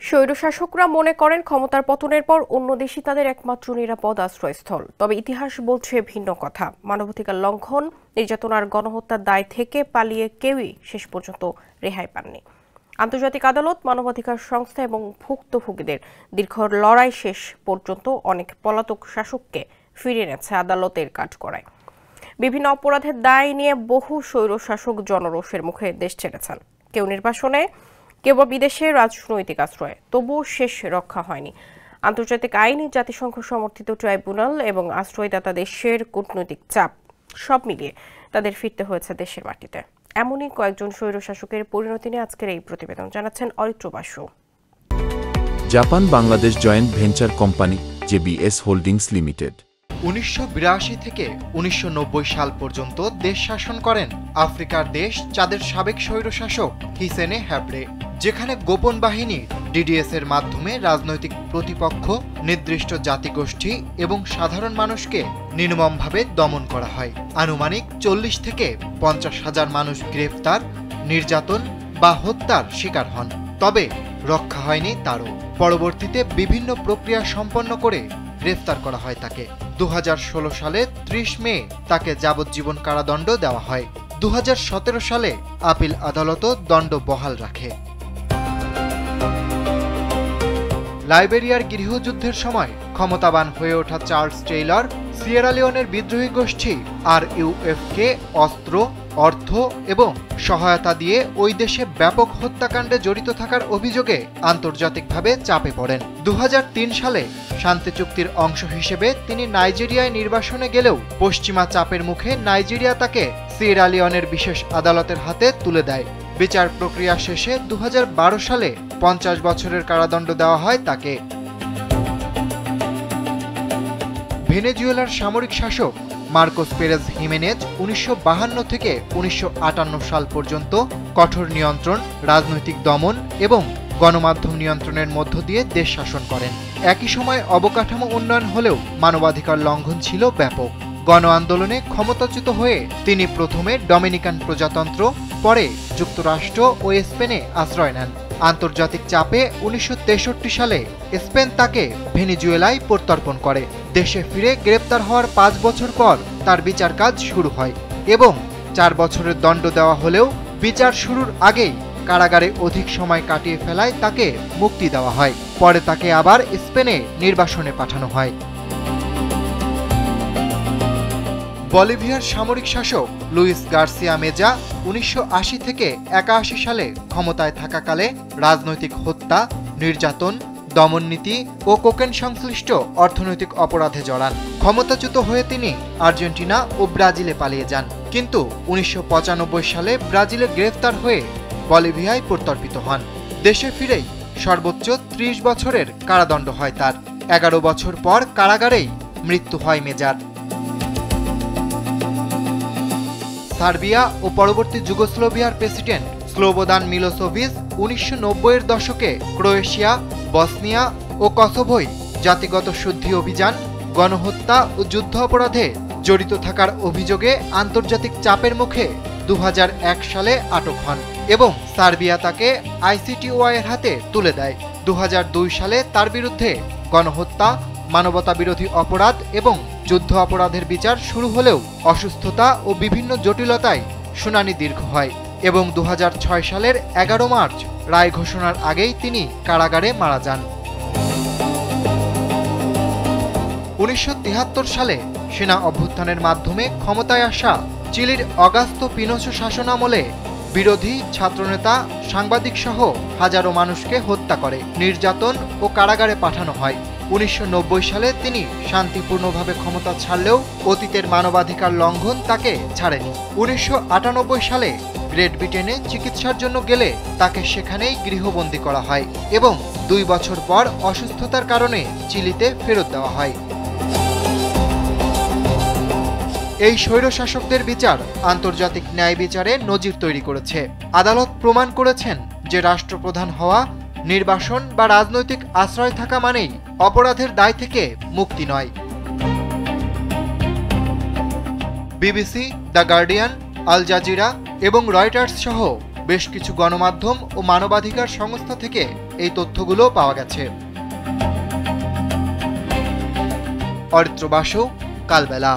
স্বৈরশাসকরা মনে করেন ক্ষমতার পতনের পর অন্য দেশই তাদের একমাত্র নিরাপদ আশ্রয়স্থল। তবে ইতিহাস বলছে ভিন্ন কথা। মানবাধিকার লঙ্ঘন, নির্যাতন আর গণহত্যার দায় থেকে পালিয়ে কেউই শেষ পর্যন্ত রেহাই পাননি। আন্তর্জাতিক আদালত, মানবাধিকার সংস্থা এবং ভুক্তভোগীদের দীর্ঘ লড়াই শেষ পর্যন্ত অনেক পলাতক শাসককে ফিরিয়ে এনেছে আদালতের কাঠগড়ায়। বিভিন্ন অপরাধের দায় নিয়ে বহু স্বৈরশাসক জনরোষের মুখে দেশ ছেড়েছেন। কেউ নির্বাসনে, কেউ বিদেশে রাজনৈতিক আশ্রয়ে, তবুও শেষ রক্ষা হয়নি। আন্তর্জাতিক আইন, জাতিসংঘ সমর্থিত ট্রাইব্যুনাল এবং আশ্রয়দাতা দেশের কূটনৈতিক চাপ সব মিলিয়ে তাদের ফিরতে হয়েছে দেশের মাটিতে। এমনই কয়েকজন স্বৈরশাসকের পরিণতি নিয়ে আজকের এই প্রতিবেদন জানাচ্ছেন Aritra Basu. Japan Bangladesh joint venture company JBS holdings limited ১৯৮২ থেকে ১৯৯০ সাল পর্যন্ত দেশ শাসন করেন আফ্রিকার দেশ চাঁদের সাবেক স্বৈরশাসক হিসেনে হ্যাবরে, যেখানে গোপন বাহিনী ডিডিএস এর মাধ্যমে রাজনৈতিক প্রতিপক্ষ, নির্দিষ্ট জাতিগোষ্ঠী এবং সাধারণ মানুষকে নির্মমভাবে দমন করা হয়। আনুমানিক ৪০ থেকে ৫০ হাজার মানুষ গ্রেফতার, নির্যাতন বা হত্যার শিকার হন। তবে রক্ষা হয়নি তারও। পরবর্তীতে বিভিন্ন প্রক্রিয়া সম্পন্ন করে গ্রেফতার করা হয় তাকে। ২০১৬ সালে ৩০ মে তাকে যাবজ্জীবন কারাদণ্ড দেওয়া হয়। ২০১৭ সালে আপিল আদালতও দণ্ড বহাল রাখে। লাইবেরিয়ার গৃহযুদ্ধের সময় ক্ষমতাবান হয়ে ওঠা চার্লস টেইলর সিয়েরা লিওনের বিদ্রোহী গোষ্ঠী RUF-কে অস্ত্র, অর্থ এবং সহায়তা দিয়ে ওই দেশে ব্যাপক হত্যাকাণ্ডে জড়িত থাকার অভিযোগে আন্তর্জাতিকভাবে চাপে পড়েন। ২০০৩ সালে শান্তি চুক্তির অংশ হিসেবে তিনি নাইজেরিয়ায় নির্বাসনে গেলেও পশ্চিমা চাপের মুখে নাইজেরিয়া তাকে সিয়েরা লিওনের বিশেষ আদালতের হাতে তুলে দেয়। বিচার প্রক্রিয়া শেষে ২০১২ সালে ৫০ বছরের কারাদণ্ড দেওয়া হয় তাকে। ভেনেজুয়েলার সামরিক শাসক মার্কোস পেরেজ হিমেনেজ ১৯৫২ থেকে ১৯৫৮ সাল পর্যন্ত কঠোর নিয়ন্ত্রণ, রাজনৈতিক দমন এবং গণমাধ্যম নিয়ন্ত্রণের মধ্য দিয়ে দেশ শাসন করেন। একই সময় অবকাঠামো উন্নয়ন হলেও মানবাধিকার লঙ্ঘন ছিল ব্যাপক। গণ আন্দোলনে ক্ষমতাচ্যুত হয়ে তিনি প্রথমে ডমিনিকান প্রজাতন্ত্র, পরে যুক্তরাষ্ট্র ও স্পেনে আশ্রয় নেন। আন্তর্জাতিক চাপে ১৯৬৩ সালে স্পেন তাকে ভেনেজুয়েলায় প্রত্যর্পণ করে। দেশে ফিরে গ্রেপ্তার হওয়ার ৫ বছর পর তার বিচার কাজ শুরু হয় এবং ৪ বছরের দণ্ড দেওয়া হলেও বিচার শুরুর আগেই কারাগারে অধিক সময় কাটিয়ে ফেলায় তাকে মুক্তি দেওয়া হয়। পরে তাকে আবার স্পেনে নির্বাসনে পাঠানো হয়। বলিভিয়ার সামরিক শাসক লুইস গার্সিয়া মেজা ১৯৮০ থেকে ৮১ সালে ক্ষমতায় থাকাকালে রাজনৈতিক হত্যা, নির্যাতন, দমননীতি ও কোকেন সংশ্লিষ্ট অর্থনৈতিক অপরাধে জড়ান। ক্ষমতাচ্যুত হয়ে তিনি আর্জেন্টিনা ও ব্রাজিলে পালিয়ে যান, কিন্তু ১৯৯৫ সালে ব্রাজিলে গ্রেফতার হয়ে বলিভিয়ায় প্রত্যর্পিত হন। দেশে ফিরেই সর্বোচ্চ ৩০ বছরের কারাদণ্ড হয় তার। ১১ বছর পর কারাগারেই মৃত্যু হয় মেজার। সার্বিয়া ও পরবর্তী যুগোস্লোভিয়ার প্রেসিডেন্ট স্লোবোদান মিলোসেভিচ ১৯৯০-এর দশকে ক্রোয়েশিয়া, বসনিয়া ও কসোভোয় জাতিগত শুদ্ধি অভিযান, গণহত্যা ও যুদ্ধ অপরাধে জড়িত থাকার অভিযোগে আন্তর্জাতিক চাপের মুখে ২০০১ সালে আটক হন এবং সার্বিয়া তাকে ICTY-এর হাতে তুলে দেয়। ২০০২ সালে তার বিরুদ্ধে গণহত্যা, মানবতা বিরোধী অপরাধ এবং যুদ্ধ অপরাধের বিচার শুরু হলেও অসুস্থতা ও বিভিন্ন জটিলতায় শুনানি দীর্ঘ হয় এবং ২০০৬ সালের ১১ মার্চ রায় ঘোষণার আগেই তিনি কারাগারে মারা যান। ১৯৭৩ সালে সেনা অভ্যুত্থানের মাধ্যমে ক্ষমতায় আসা চিলির অগাস্তো পিনোচো শাসনামলে বিরোধী ছাত্রনেতা, সাংবাদিক সহ হাজারো মানুষকে হত্যা করে, নির্যাতন ও কারাগারে পাঠানো হয়। ১৯৯০ সালে তিনি শান্তিপূর্ণভাবে ক্ষমতা ছাড়লেও অতীতের মানবাধিকার লঙ্ঘন তাকে ছাড়েনি। ১৯৯৮ সালে গ্রেট ব্রিটেনে চিকিৎসার জন্য গেলে তাকে সেখানেই গৃহবন্দী করা হয় এবং ২ বছর পর অসুস্থতার কারণে চিলিতে ফেরত দেওয়া হয়। এই স্বৈরশাসকদের বিচার আন্তর্জাতিক ন্যায় বিচারে নজির তৈরি করেছে। আদালত প্রমাণ করেছেন যে রাষ্ট্রপ্রধান হওয়া, নির্বাসন বা রাজনৈতিক আশ্রয় থাকা মানেই অপরাধের দায় থেকে মুক্তি নয়। BBC, the Guardian, Al Jazeera এবং রয়টার্স সহ বেশ কিছু গণমাধ্যম ও মানবাধিকার সংস্থা থেকে এই তথ্যগুলো পাওয়া গেছে। অরিত্র বাসু, কালবেলা।